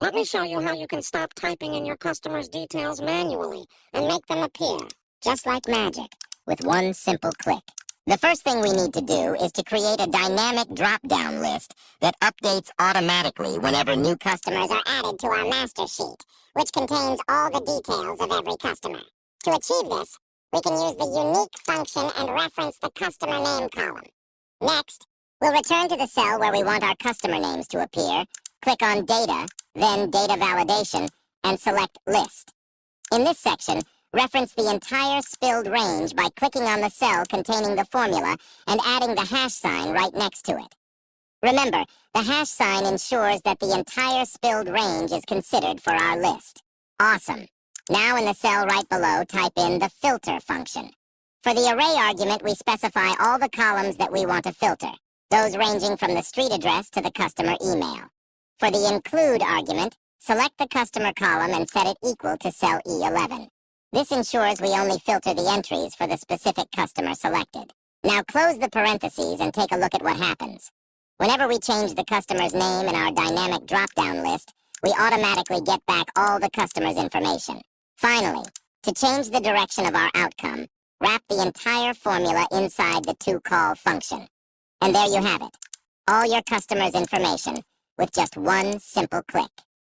Let me show you how you can stop typing in your customers' details manually and make them appear. Just like magic, with one simple click. The first thing we need to do is to create a dynamic drop-down list that updates automatically whenever new customers are added to our master sheet, which contains all the details of every customer. To achieve this, we can use the unique function and reference the customer name column. Next, we'll return to the cell where we want our customer names to appear, click on Data, then Data Validation, and select List. In this section, reference the entire spilled range by clicking on the cell containing the formula and adding the hash sign right next to it. Remember, the hash sign ensures that the entire spilled range is considered for our list. Awesome. Now in the cell right below, type in the filter function. For the array argument, we specify all the columns that we want to filter, those ranging from the street address to the customer email. For the include argument, select the customer column and set it equal to cell E11. This ensures we only filter the entries for the specific customer selected. Now close the parentheses and take a look at what happens. Whenever we change the customer's name in our dynamic drop-down list, we automatically get back all the customer's information. Finally, to change the direction of our outcome, wrap the entire formula inside the toCall function. And there you have it, all your customer's information with just one simple click.